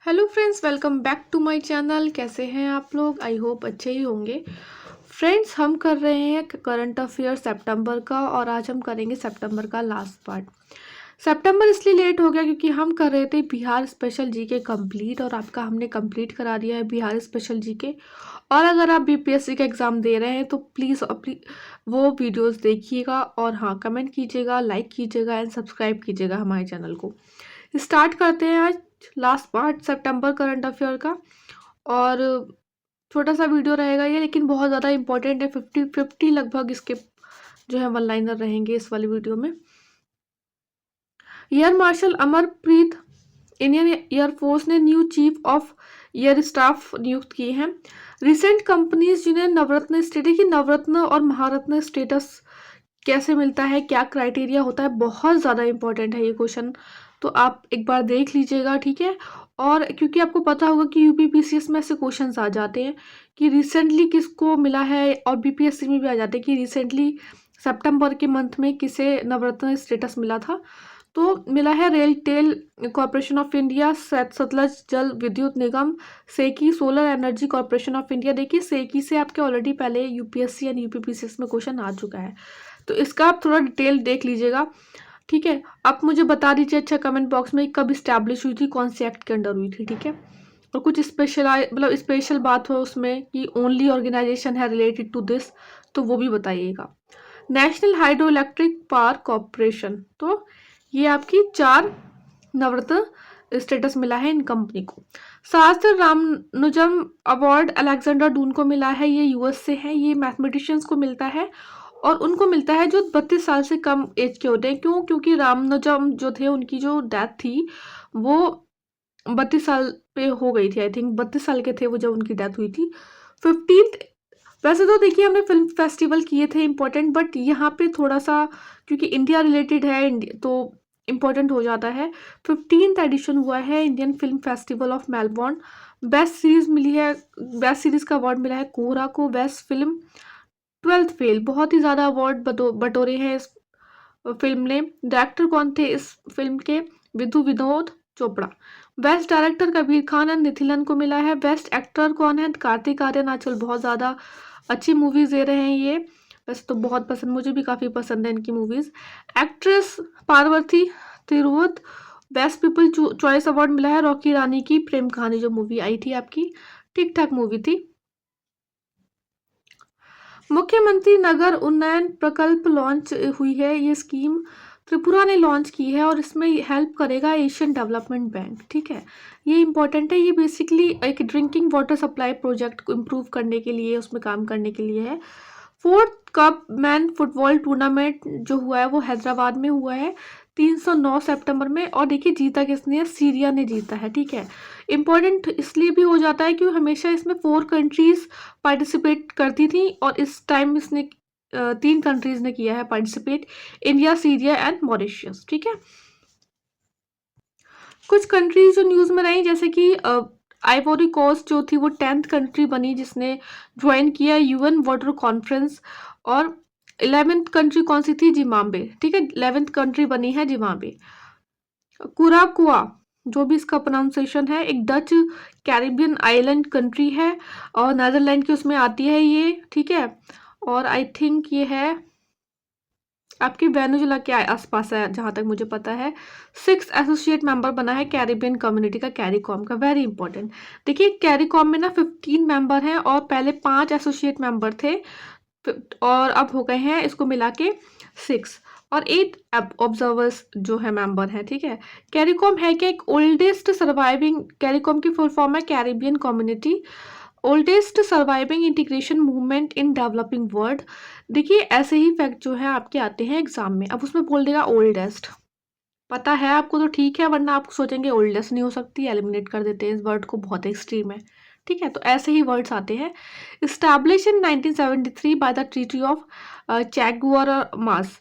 Hello friends, welcome back to my channel. कैसे हैं आप लोग? आई होप अच्छे ही होंगे। फ्रेंड्स, हम कर रहे हैं करंट अफेयर सितंबर का, और आज हम करेंगे सितंबर का लास्ट पार्ट। सितंबर इसलिए लेट हो गया क्योंकि हम कर रहे थे बिहार स्पेशल जीके कंप्लीट, और आपका हमने कंप्लीट करा दिया है बिहार स्पेशल जीके। और अगर आप बीपीएससी का एग्ज़ाम दे रहे हैं तो प्लीज़ अपनी वो वीडियोस देखिएगा, और हाँ, कमेंट कीजिएगा, लाइक कीजिएगा एंड सब्सक्राइब कीजिएगा हमारे चैनल को। स्टार्ट करते हैं आज लास्ट पार्ट सितंबर करंट अफेयर का। और छोटा सा वीडियो रहेगा ये, लेकिन बहुत ज़्यादा इंपॉर्टेंट है। 50-50 लगभग इसके जो है वन लाइनर रहेंगे इस वाली वीडियो में। Air marshal Amarpreet Indian air force ने new chief of air staff नियुक्त किए हैं। रिसेंट कंपनीज जिन्हें नवरत्न स्टेटस की नवरत्न और महारत्न स्टेटस कैसे मिलता है, क्या क्राइटेरिया होता है, बहुत ज़्यादा इंपॉर्टेंट है ये क्वेश्चन, तो आप एक बार देख लीजिएगा, ठीक है। और क्योंकि आपको पता होगा कि यूपीपीसीएस में ऐसे क्वेश्चंस आ जाते हैं कि रिसेंटली किसको मिला है, और बीपीएससी में भी आ जाते हैं कि रिसेंटली सितंबर के मंथ में किसे नवरत्न स्टेटस मिला था। तो मिला है RailTel corporation of India, Sutlej जल विद्युत निगम, सेकी solar energy corporation of India. देखिए, सेकी से आपके ऑलरेडी पहले यूपीएससी एंड यूपीपीसीएस में क्वेश्चन आ चुका है, तो इसका आप थोड़ा डिटेल देख लीजिएगा, ठीक है। आप मुझे बता दीजिए अच्छा कमेंट बॉक्स में कब इस्टेब्लिश हुई थी, कौन से एक्ट के अंडर हुई थी, ठीक है। और कुछ स्पेशल बात हो उसमें कि ओनली ऑर्गेनाइजेशन है रिलेटेड टू दिस, तो वो भी बताइएगा। National hydro electric power corporation, तो ये आपकी 4 नवरत्न स्टेटस मिला है इन कंपनी को। शास्त्र रामानुजम अवार्ड अलेक्जेंडर डून को मिला है, ये यूएस से है। ये मैथमेटिशियंस को मिलता है, और उनको मिलता है जो 32 साल से कम एज के होते हैं। क्यों? क्योंकि रामानुजम जो थे उनकी जो डेथ थी वो 32 साल पे हो गई थी। आई थिंक 32 साल के थे वो जब उनकी डेथ हुई थी। 15th, वैसे तो देखिए हमने फिल्म फेस्टिवल किए थे इम्पोर्टेंट, बट यहाँ पे थोड़ा सा क्योंकि इंडिया रिलेटेड है तो इम्पोर्टेंट हो जाता है। 15th एडिशन हुआ है Indian film festival of Melbourne. Best series मिली है, बेस्ट सीरीज का अवार्ड मिला है कोहरा को। बेस्ट फिल्म 12th फेल, बहुत ही ज़्यादा अवार्ड बटोरे हैं इस फिल्म ने। डायरेक्टर कौन थे इस फिल्म के? Vidhu Vinod Chopra. Best director Kabir Khan and Nithilan को मिला है। बेस्ट एक्टर कौन है? कार्तिक आर्यन। आजकल बहुत ज़्यादा अच्छी मूवीज दे रहे हैं ये, वैसे तो बहुत पसंद, मुझे भी काफ़ी पसंद है इनकी movies. Actress Parvathy Thiruvothu. Best people choice award मिला है रॉकी रानी की प्रेम कहानी, जो मूवी आई थी आपकी, ठीक ठाक मूवी थी। मुख्यमंत्री नगर उन्नयन प्रकल्प लॉन्च हुई है, ये स्कीम त्रिपुरा ने लॉन्च की है, और इसमें हेल्प करेगा एशियन डेवलपमेंट बैंक, ठीक है। ये इंपॉर्टेंट है, ये बेसिकली एक ड्रिंकिंग वाटर सप्लाई प्रोजेक्ट को इम्प्रूव करने के लिए, उसमें काम करने के लिए है। 4th cup man football tournament जो हुआ है वो हैदराबाद में हुआ है 309 सितंबर में, और देखिए जीता किसने? सीरिया ने जीता है, ठीक है। इम्पॉर्टेंट इसलिए भी हो जाता है क्योंकि हमेशा इसमें 4 कंट्रीज पार्टिसिपेट करती थी, और इस टाइम इसने 3 कंट्रीज ने किया है participate, India, Syria and Mauritius, ठीक है। कुछ कंट्रीज जो न्यूज़ में रही, जैसे कि आइवोरी कोस्ट जो थी वो 10th कंट्री बनी जिसने ज्वाइन किया यूएन वाटर कॉन्फ्रेंस। और 11th कंट्री कौन सी थी? जिम्बाब्वे, ठीक है। 11th कंट्री बनी है जिम्बाब्वे। कुराकुआ, जो भी इसका प्रोनाउंसिएशन है, एक डच कैरिबियन आइलैंड कंट्री है, और नीदरलैंड की उसमें आती है ये, ठीक है। और आई थिंक ये है आपकी वेनेजुला के आसपास है जहाँ तक मुझे पता है। 6th एसोसिएट मेंबर बना है कैरिबियन कम्युनिटी का, कैरिकॉम का, वेरी इंपॉर्टेंट। देखिए कैरिकॉम में ना 15 मेंबर हैं, और पहले 5 एसोसिएट मेंबर थे, और अब हो गए हैं इसको मिला के 6, और 8 ऑब्जर्वर्स जो है मेंबर हैं, ठीक है। कैरिकॉम है क्या? एक ओल्डेस्ट सर्वाइविंग, कैरिकॉम की फुल फॉर्म है Caribbean community oldest surviving integration movement in developing world. देखिए ऐसे ही फैक्ट जो है आपके आते हैं एग्जाम में, अब उसमें बोल देगा ओल्डेस्ट, पता है आपको तो ठीक है, वरना आप सोचेंगे ओल्डेस्ट नहीं हो सकती, एलिमिनेट कर देते हैं इस वर्ड को, बहुत एक्सट्रीम है, ठीक है। तो ऐसे ही वर्ड्स आते हैं। Establish in 1973 by the treaty of Chaguaramas.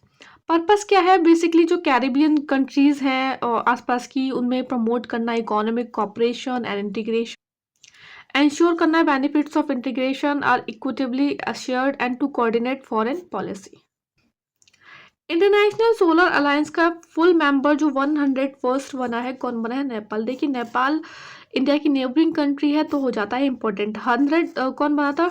Purpose क्या है? बेसिकली जो कैरिबियन कंट्रीज हैं आसपास की, उनमें प्रमोट करना economic cooperation and integration, ensure करना है benefits of integration are equitably shared, and to coordinate foreign policy. International solar alliance का फुल मेंबर जो 101st बना है, कौन बना है? नेपाल। देखिए नेपाल इंडिया की नेबरिंग कंट्री है तो हो जाता है इम्पोर्टेंट। 100 कौन बना था?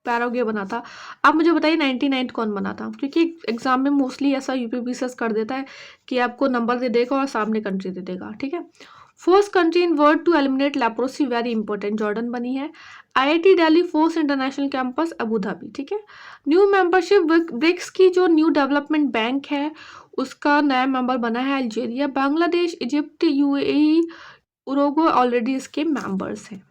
पैराग्वे बना था। आप मुझे बताइए 99 कौन बना था? क्योंकि एग्जाम में मोस्टली ऐसा यूपीपीसीएस कर देता है कि आपको नंबर दे देगा और सामने कंट्री दे देगा, ठीक है। First country in world to eliminate leprosy, very important, Jordan बनी है। IIT Delhi first international campus Abu Dhabi, ठीक है। न्यू मेंबरशिप ब्रिक्स की जो न्यू डेवलपमेंट बैंक है उसका नया मेंबर बना है Algeria. Bangladesh, Egypt, UAE, Uruguay already इसके मेंबर्स हैं।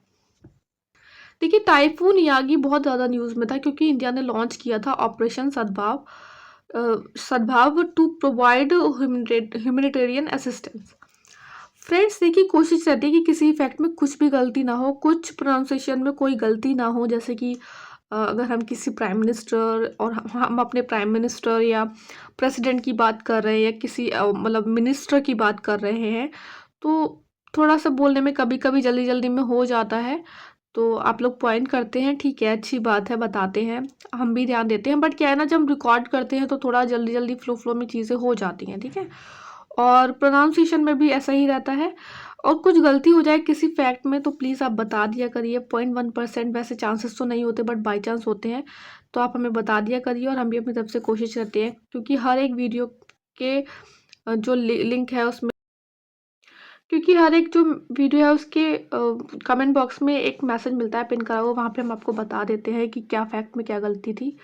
देखिए टाइफून यागी बहुत ज़्यादा न्यूज़ में था क्योंकि इंडिया ने लॉन्च किया था operation Sadbhav, Sadbhav to provide humanitarian assistance. Friends देखिए कोशिश रहती है कि किसी इफेक्ट में कुछ भी गलती ना हो, कुछ प्रोनाउंसिएशन में कोई गलती ना हो, जैसे कि अगर हम किसी प्राइम मिनिस्टर और हम अपने प्राइम मिनिस्टर या प्रेसिडेंट की बात कर रहे हैं या किसी मतलब मिनिस्टर की बात कर रहे हैं तो थोड़ा सा बोलने में कभी कभी जल्दी जल्दी में हो जाता है। तो आप लोग पॉइंट करते हैं, ठीक है, अच्छी बात है, बताते हैं, हम भी ध्यान देते हैं। बट क्या है ना, जब हम रिकॉर्ड करते हैं तो थोड़ा जल्दी जल्दी फ्लो फ्लो में चीज़ें हो जाती हैं, ठीक है। और प्रोनाउंसिएशन में भी ऐसा ही रहता है। और कुछ गलती हो जाए किसी फैक्ट में तो प्लीज़ आप बता दिया करिए। 0.1% वैसे चांसेस तो नहीं होते बट बाई चांस होते हैं, तो आप हमें बता दिया करिए और हम भी अपनी तरफ से कोशिश करते हैं, क्योंकि हर एक वीडियो के जो लिंक है उसमें, क्योंकि हर एक जो वीडियो है उसके कमेंट बॉक्स में एक मैसेज मिलता है पिन करा हुआ, वहाँ पे हम आपको बता देते हैं कि क्या फैक्ट में क्या गलती थी,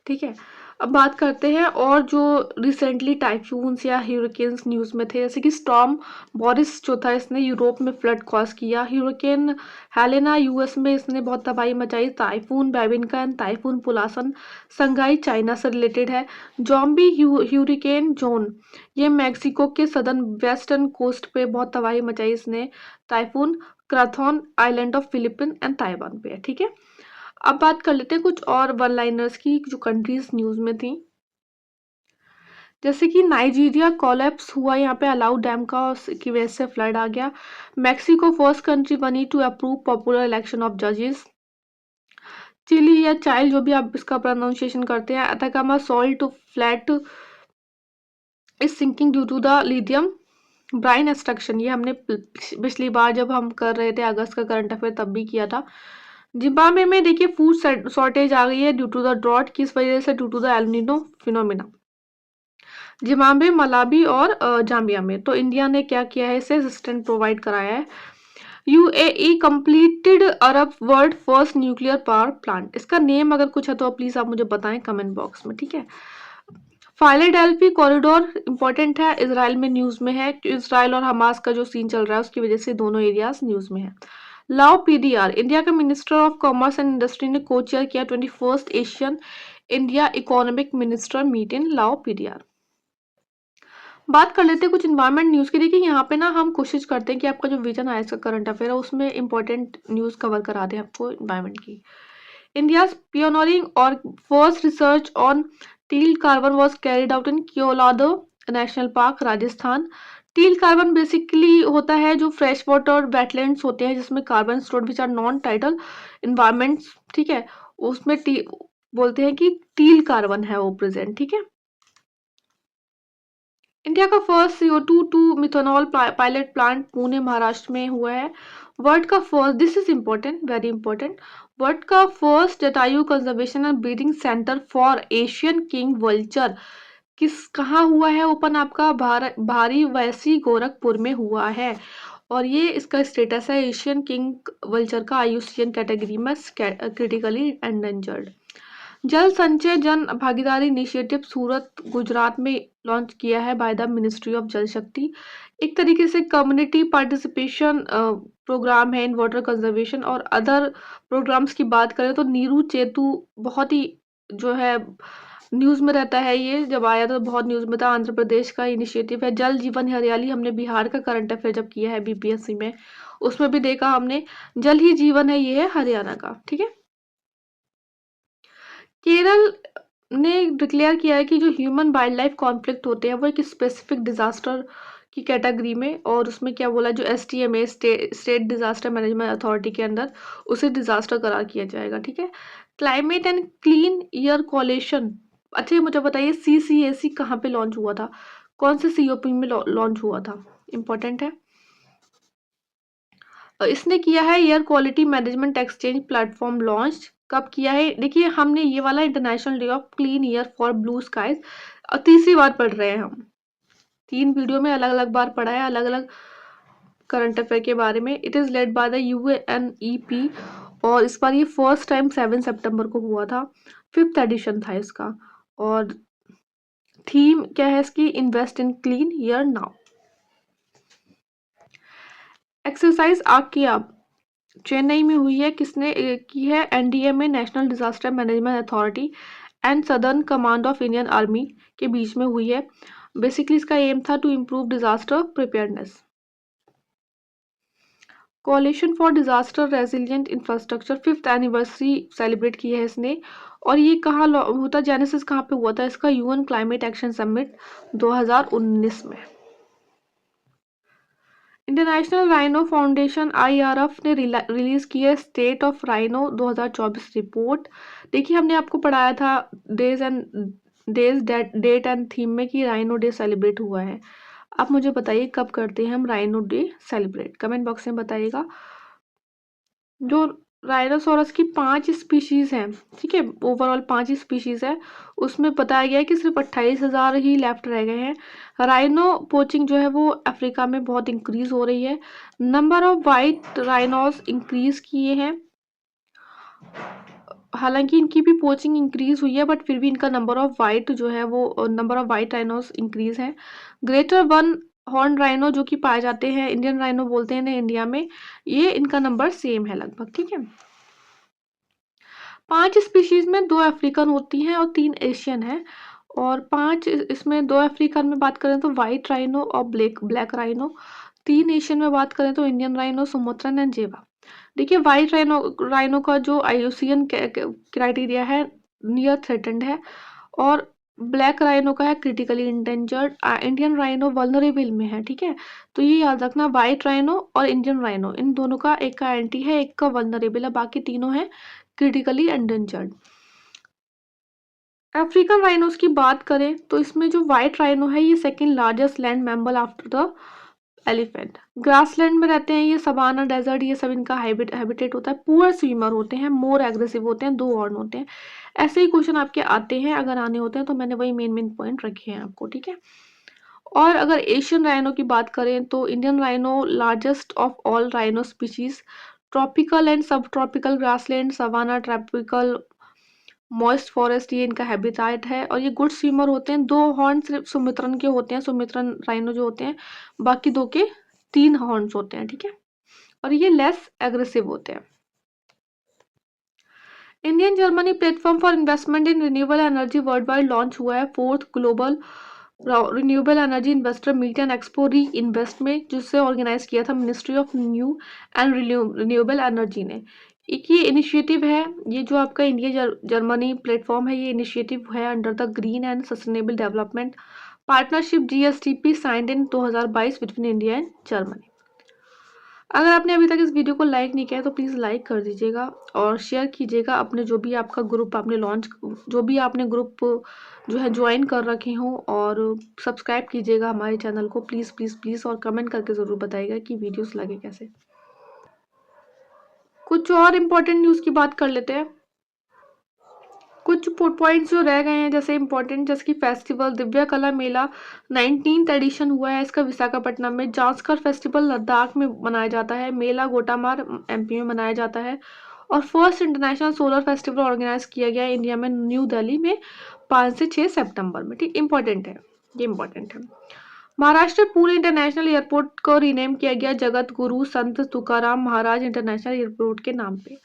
ठीक है। अब बात करते हैं और जो रिसेंटली टाइफून्स या ह्यूरिकेन्स न्यूज़ में थे, जैसे कि स्टॉर्म बोरिस जो था इसने यूरोप में फ्लड कॉज किया। ह्यूरिकेन हेलेना यूएस में इसने बहुत तबाही मचाई। Typhoon Bebinca and typhoon Pulasan Shanghai China से रिलेटेड है। जॉम्बी ह्यूरिकेन जोन ये मैक्सिको के सदर्न वेस्टर्न कोस्ट पे बहुत तबाही मचाई इसने। Typhoon Krathon island of Philippine and Taiwan पे है, ठीक है। अब बात कर लेते हैं कुछ और वन लाइनर्स की जो कंट्रीज न्यूज में थी, जैसे कि नाइजीरिया कोलैप्स हुआ यहाँ पे अलाउ डैम का की वजह से फ्लड आ गया। मैक्सिको फर्स्ट कंट्री बनी to approve popular election of जजेस। चिली या चाइल्ड जो भी आप इसका प्रोनाउंसिएशन करते हैं, Atacama salt flat is sinking due to the lithium brine extraction, ये हमने पिछली बार जब हम कर रहे थे अगस्त का करंट अफेयर तब भी किया था। जिम्बाब्वे में देखिए फूड शॉर्टेज आ गई है ड्यू टू द ड्रॉट, किस वजह से? Due to the El Nino phenomena. Zimbabwe, Malawi और जाम्बिया में। तो इंडिया ने क्या किया है, इसे असिस्टेंट प्रोवाइड कराया है। UAE completed Arab world first nuclear power plant, इसका नेम अगर कुछ है तो प्लीज आप मुझे बताएं कमेंट बॉक्स में, ठीक है। फाइलाडेल्फी कॉरिडोर इंपॉर्टेंट है, इसराइल में न्यूज में है, इसराइल और हमास का जो सीन चल रहा है उसकी वजह से दोनों एरियाज न्यूज में है। लाओ पीडीआर, इंडिया के minister of commerce and industry ने को चेयर किया 21st Asian India economic minister meet in Lao PDR. बात कर लेते हैं कुछ इन्वायरमेंट न्यूज़ की। देखिए यहाँ पे ना हम कोशिश करते हैं कि आपका जो विजन आया इसका करंट अफेयर है उसमें इंपॉर्टेंट न्यूज़ कवर करा दें आपको इन्वायरमेंट की। इंडियाज पियोनियरिंग और first research on teal carbon was carried out in Keoladeo national park, Rajasthan. Teal carbon basically होता है जो फ्रेश वाटर वेटलैंड्स होते हैं जिसमें carbon stored which are non tidal environments, ठीक है, उसमें बोलते हैं कि टील कार्बन है वो प्रेजेंट, ठीक है। इंडिया का first CO2 to methanol pilot plant Pune Maharashtra में हुआ है। वर्ल्ड का first, this is important, very important, world का first Jatayu conservation and breeding centre for Asian king vulture किस कहाँ हुआ है ओपन? आपका भारी वैसी गोरखपुर में हुआ है। और ये इसका स्टेटस है एशियन किंग वल्चर का IUCN कैटेगरी में क्रिटिकली एंडेंजर्ड। जल संचय जन भागीदारी इनिशिएटिव सूरत गुजरात में लॉन्च किया है बाय द मिनिस्ट्री ऑफ जल शक्ति। एक तरीके से कम्युनिटी पार्टिसिपेशन प्रोग्राम है इन वाटर कंजर्वेशन और अदर प्रोग्राम्स की बात करें तो नीरू चेतु बहुत ही जो है न्यूज़ में रहता है। ये जब आया तो बहुत न्यूज़ में था। आंध्र प्रदेश का इनिशिएटिव है जल जीवन हरियाली, हमने बिहार का करंट अफेयर जब किया है BPSC में उसमें भी देखा हमने, जल ही जीवन है, ये है हरियाणा का, ठीक है। केरल ने डिक्लेयर किया है कि जो ह्यूमन वाइल्ड लाइफ कॉन्फ्लिक्ट होते हैं वो एक स्पेसिफिक डिजास्टर की कैटेगरी में, और उसमें क्या बोला, जो STMA state disaster management authority के अंदर उसे डिजास्टर करार किया जाएगा, ठीक है। क्लाइमेट एंड क्लीन एयर कोalition अच्छा ये मुझे बताइए CCAC कहाँ पे लॉन्च हुआ था, कौन से COP में लॉन्च हुआ था, इंपॉर्टेंट है। इसने किया है air quality management exchange platform launch, कब किया है, देखिए हमने ये वाला international day of clean air for blue skies तीसरी बार पढ़ रहे हैं हम, 3 वीडियो में अलग अलग बार पढ़ा है अलग अलग करंट अफेयर के बारे में। It is led by the UNEP और इस बार ये फर्स्ट टाइम 7 सितंबर को हुआ था, 5th एडिशन था इसका। और थीम क्या है इसकी, invest in clean air now. Exercise आग की आग चेन्नई में हुई है, किसने की है, NDMA national disaster management authority and southern command of Indian army के बीच में हुई है। बेसिकली इसका एम था टू इम्प्रूव डिजास्टर प्रिपेयरनेस। कोalition for disaster resilient infrastructure 5th anniversary celebrate की है इसने। और ये कहाँ होता, जेनेसिस कहाँ पे हुआ था इसका, UN क्लाइमेट एक्शन समिट 2019 में। इंटरनेशनल राइनो फाउंडेशन IRF ने रिलीज की है स्टेट ऑफ राइनो 2024 रिपोर्ट। देखिए हमने आपको पढ़ाया था डेज डेट एंड थीम में कि राइनो डे सेलिब्रेट हुआ है। आप मुझे बताइए कब करते हैं हम rhino day celebrate, comment box में बताइएगा। जो राइनोसोरस की 5 स्पीशीज हैं, ठीक है, ओवरऑल 5 स्पीशीज है, उसमें बताया गया है कि सिर्फ 28,000 ही लेफ्ट रह गए हैं। राइनो पोचिंग जो है वो अफ्रीका में बहुत इंक्रीज हो रही है। Number of white rhinos increase किए हैं, हालांकि इनकी भी पोचिंग इंक्रीज हुई है बट फिर भी इनका नंबर ऑफ वाइट जो है वो number of white rhinos increase है। ग्रेटर वन हॉर्न राइनो जो कि पाए जाते हैं, इंडियन राइनो बोलते हैं ना इंडिया में, ये इनका नंबर सेम है लगभग, ठीक है। 5 स्पीशीज में 2 अफ्रीकन होती हैं और 3 एशियन है। और 5 इसमें 2 अफ्रीकन में बात करें तो वाइट राइनो और ब्लैक राइनो। 3 एशियन में बात करें तो इंडियन राइनो, सुमोत्रन एंड जेवा। देखिए वाइट राइनो का जो IUCN क्राइटेरिया है नियर थ्रेटेंड है, और ब्लैक राइनो का है critically endangered. Indian rhino vulnerable में है, ठीक है। तो ये याद रखना, वाइट राइनो और इंडियन राइनो इन दोनों का, एक का एंटी है एक का वल्नरेबल है, बाकी तीनों है क्रिटिकली एंडेंजर्ड। अफ्रीकन राइनोस की बात करें तो इसमें जो व्हाइट राइनो है ये second largest land mammal after the elephant. Grassland में रहते हैं ये, सवाना डेजर्ट ये सब इनका हैबिटेट होता है। पुअर स्विमर होते हैं, मोर एग्रेसिव होते हैं, 2 हॉर्न होते हैं। ऐसे ही क्वेश्चन आपके आते हैं, अगर आने होते हैं तो मैंने वही मेन पॉइंट रखे हैं आपको, ठीक है। और अगर एशियन राइनो की बात करें तो Indian rhino largest of all rhino species, tropical and sub tropical grassland, savanna, tropical moist forest ये इनका हैबिटेट है। और ये गुड स्विमर होते हैं, 2 हॉर्न सिर्फ सुमित्रन के होते हैं, सुमित्रन राइनो जो होते हैं, बाकी 2 के 3 हॉर्न्स होते हैं, ठीक है। और ये लेस एग्रेसिव होते हैं। Indian Germany platform for investment in renewable energy world wide launch हुआ है 4th global renewable energy investor meet and expo re invest में, जिससे ऑर्गेनाइज किया था ministry of new and renewable energy ने। एक ये इनिशिएटिव है, ये जो आपका इंडिया जर्मनी प्लेटफॉर्म है, ये इनिशिएटिव है under the green and sustainable development partnership GSTP signed in 2022 between India and Germany. अगर आपने अभी तक इस वीडियो को लाइक नहीं किया है तो प्लीज़ लाइक कर दीजिएगा और शेयर कीजिएगा अपने जो भी आपका ग्रुप आपने लॉन्च, जो भी आपने ग्रुप जो है ज्वाइन कर रखे हों, और सब्सक्राइब कीजिएगा हमारे चैनल को प्लीज़ प्लीज़ प्लीज़, और कमेंट करके ज़रूर बताइएगा कि वीडियोस लगे कैसे। कुछ और इम्पोर्टेंट न्यूज़ की बात कर लेते हैं। कुछ पॉइंट्स जो रह गए हैं जैसे इंपॉर्टेंट, जैसे कि फेस्टिवल दिव्या कला मेला 19th एडिशन हुआ है इसका विशाखापट्टनम में। जांस्कर फेस्टिवल लद्दाख में मनाया जाता है। मेला गोटामार MP में मनाया जाता है। और first international solar festival organise किया गया है इंडिया में न्यू दिल्ली में 5 से 6 सितंबर में, ठीक, इंपॉर्टेंट है, ये इंपॉर्टेंट है। महाराष्ट्र पुणे इंटरनेशनल एयरपोर्ट को रीनेम किया गया जगत गुरु संत तुकाराम महाराज इंटरनेशनल एयरपोर्ट के नाम पे।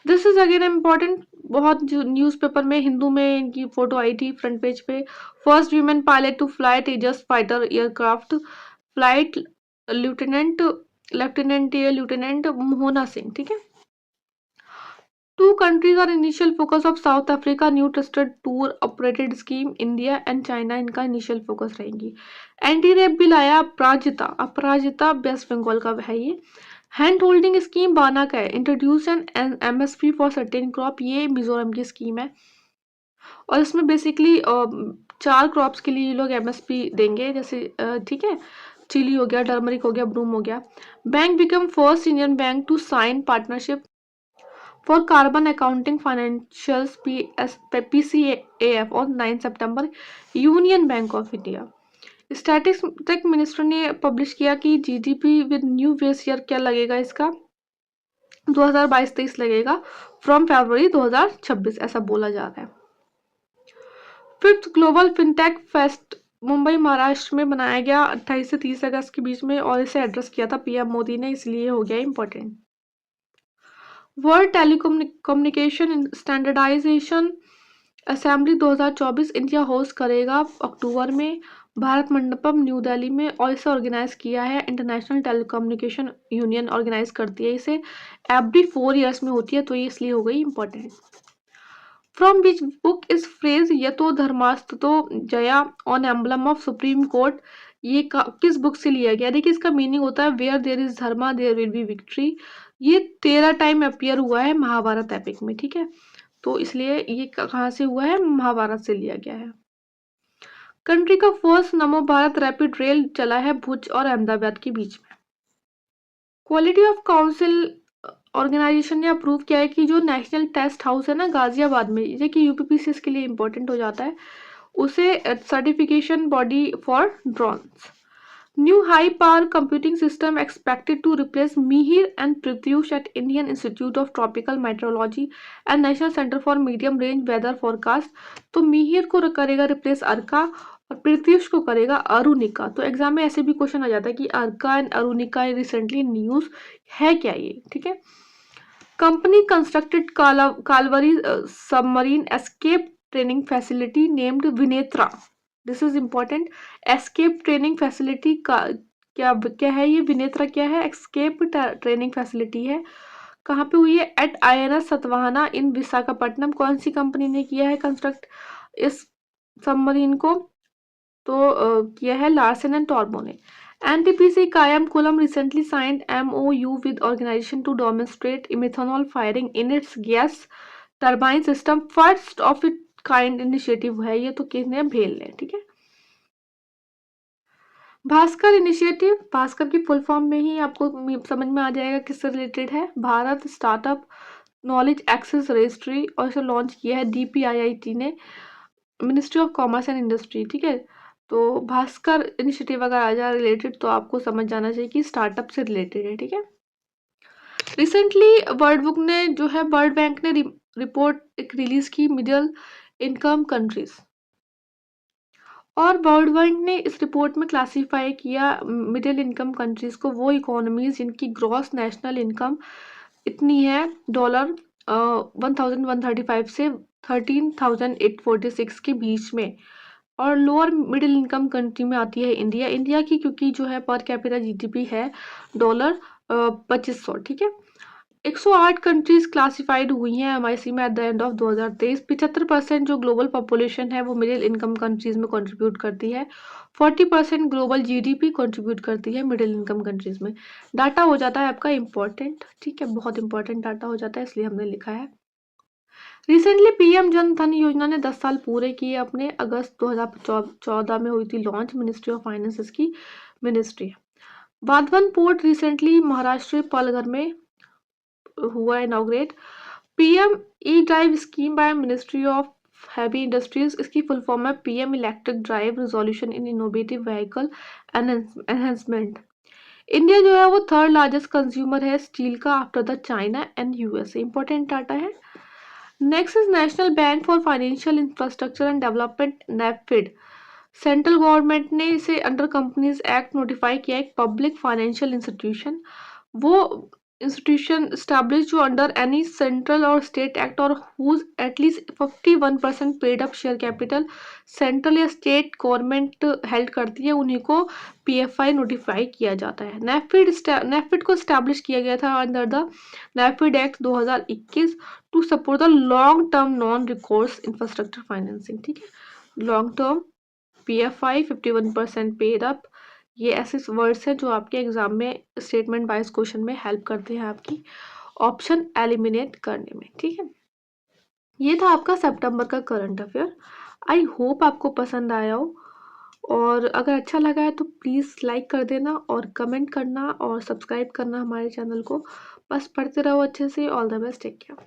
दिस इज अगेन इम्पॉर्टेंट, बहुत न्यूज़पेपर में हिंदू में इनकी फोटो आई थी फ्रंट पेज पे। First women pilot to fly Tejas fighter aircraft, flight lieutenant Mohana Singh, ठीक है। 2 countries are initial focus of South Africa new trusted tour operated scheme, India and China इनका इनिशियल फोकस रहेंगी। एंटी रेप बिल आया अपराजिता waste Bengal का है ये। Hand holding scheme बाना का है, introduce N MSP for certain crop, ये मिजोरम की स्कीम है। और इसमें बेसिकली 4 क्रॉप्स के लिए ये लोग एमएसपी देंगे, जैसे ठीक है, चिली हो गया, टर्मरिक हो गया, ब्रूम हो गया। Bank become first Indian bank to sign partnership for carbon accounting financials PCAF on 9 सितंबर, union bank of India. Statistic minister ने पब्लिश किया कि GDP with new base year क्या लगेगा इसका, 2022-23 लगेगा, फ्रॉम फरवरी 2026 ऐसा बोला जा रहा है। Fifth global fintech fest Mumbai Maharashtra में बनाया गया 28 से 30 अगस्त के बीच में, और इसे एड्रेस किया था पीएम मोदी ने, इसलिए हो गया important. World telecommunication standardization assembly 2024 India host करेगा अक्टूबर में, भारत मंडपम न्यू दिल्ली में, और इसे ऑर्गेनाइज किया है इंटरनेशनल टेलीकम्युनिकेशन यूनियन ऑर्गेनाइज करती है इसे, एवरी 4 ईयर्स में होती है, तो ये इसलिए हो गई important. From which book is phrase यतो धर्मास्ततो जया on emblem of supreme court, ये किस बुक से लिया गया? देखिए इसका मीनिंग होता है where there is dharma there will be victory. ये 13 टाइम अपीयर हुआ है महाभारत एपिक में, ठीक है, तो इसलिए ये कहाँ से हुआ है? महाभारत से लिया गया है। कंट्री का फर्स्ट नमो भारत रैपिड रेल चला है भुज और अहमदाबाद के बीच में। क्वालिटी ऑफ काउंसिल ऑर्गेनाइजेशन ने अप्रूव किया है कि जो नेशनल टेस्ट हाउस है ना गाजियाबाद में, ये कि यूपीपीसीएस के लिए इंपॉर्टेंट हो जाता है, उसे certification body for drones. New high power computing system expected to replace Mihir and Pratyush at Indian institute of tropical meteorology and national centre for medium range weather forecast. तो मिहिर को करेगा रिप्लेस अर्का, और प्रत्युष को करेगा अरुणिका। तो एग्जाम में ऐसे भी क्वेश्चन आ जाता है कि Arka and Arunika recently news है क्या ये, ठीक है। Company constructed Kalvari submarine escape training facility named Vinetra, this is important. Escape training facility का क्या क्या है ये? विनेत्रा क्या है? एस्केप ट्रेनिंग फैसिलिटी है। कहाँ पे हुई है? एट INS सतवाहना इन विशाखापट्टनम। कौन सी कंपनी ने किया है कंस्ट्रक्ट इस सबमरीन को? तो किया है लार्सन एंड टॉर्बो ने। NTPC Kayamkulam recently signed MOU with organization to demonstrate methanol firing in its gas turbine system, first of its kind initiative है ये, तो किसने? भेल ने, ठीक है। भास्कर इनिशिएटिव, भास्कर की फुल फॉर्म में ही आपको समझ में आ जाएगा किससे रिलेटेड है, Bharat startup knowledge access registry, और इसे लॉन्च किया है DPIIT ने, ministry of commerce and industry, ठीक है। तो भास्कर इनिशिएटिव अगर आ जाए रिलेटेड तो आपको समझ जाना चाहिए कि स्टार्टअप से रिलेटेड है, ठीक है। रिसेंटली वर्ल्ड बुक ने जो है, वर्ल्ड बैंक ने रिपोर्ट एक रिलीज की मिडिल इनकम कंट्रीज, और वर्ल्ड बैंक ने इस रिपोर्ट में क्लासीफाई किया मिडिल इनकम कंट्रीज को, वो इकोनॉमीज जिनकी ग्रॉस नेशनल इनकम इतनी है डॉलर 1135 से 13,846 के बीच में, और लोअर मिडिल इनकम कंट्री में आती है इंडिया। इंडिया की क्योंकि जो है पर कैपिटा जीडीपी है डॉलर 2500, ठीक है। 108 कंट्रीज क्लासिफाइड हुई हैं MIC में एट द एंड ऑफ 2023। 75% जो ग्लोबल पॉपुलेशन है वो मिडिल इनकम कंट्रीज में कंट्रीब्यूट करती है, 40% ग्लोबल GDP कंट्रीब्यूट करती है मिडिल इनकम कंट्रीज में। डाटा हो जाता है आपका इंपॉर्टेंट, ठीक है, बहुत इंपॉर्टेंट डाटा हो जाता है, इसलिए हमने लिखा है। रिसेंटली PM जन धन योजना ने 10 साल पूरे किए अपने, अगस्त 2014 में हुई थी लॉन्च, मिनिस्ट्री ऑफ फाइनेंस की ministry. Vadhavan port recently Maharashtra Palghar में हुआ inaugurate. PM E drive scheme by ministry of heavy industries, इसकी फुल फॉर्म है PM electric drive resolution in innovative vehicle enhancement. India जो है वो थर्ड लार्जेस्ट कंज्यूमर है स्टील का after the China and USA। Important data है। Next is national bank for financial infrastructure and development, NAFID। Central government ने इसे under companies act notify किया, एक पब्लिक फाइनेंशियल इंस्टीट्यूशन, वो इंस्टीट्यूशन स्टैब्लिश जो under any central और state act और whose at least 51% paid up share capital central या state government held करती है, उन्हीं को PFI नोटिफाई किया जाता है। नेफिड को स्टैब्लिश किया गया था under the NAFID act 2021 to support the long term non recourse infrastructure financing, ठीक है। Long term PFI 51% paid up, ये ऐसे वर्ड्स हैं जो आपके एग्जाम में स्टेटमेंट वाइज क्वेश्चन में हेल्प करते हैं आपकी ऑप्शन एलिमिनेट करने में, ठीक है। ये था आपका सितंबर का करंट अफेयर। आई होप आपको पसंद आया हो, और अगर अच्छा लगा है तो प्लीज़ लाइक कर देना और कमेंट करना और सब्सक्राइब करना हमारे चैनल को। बस पढ़ते रहो अच्छे से। All the best, take care.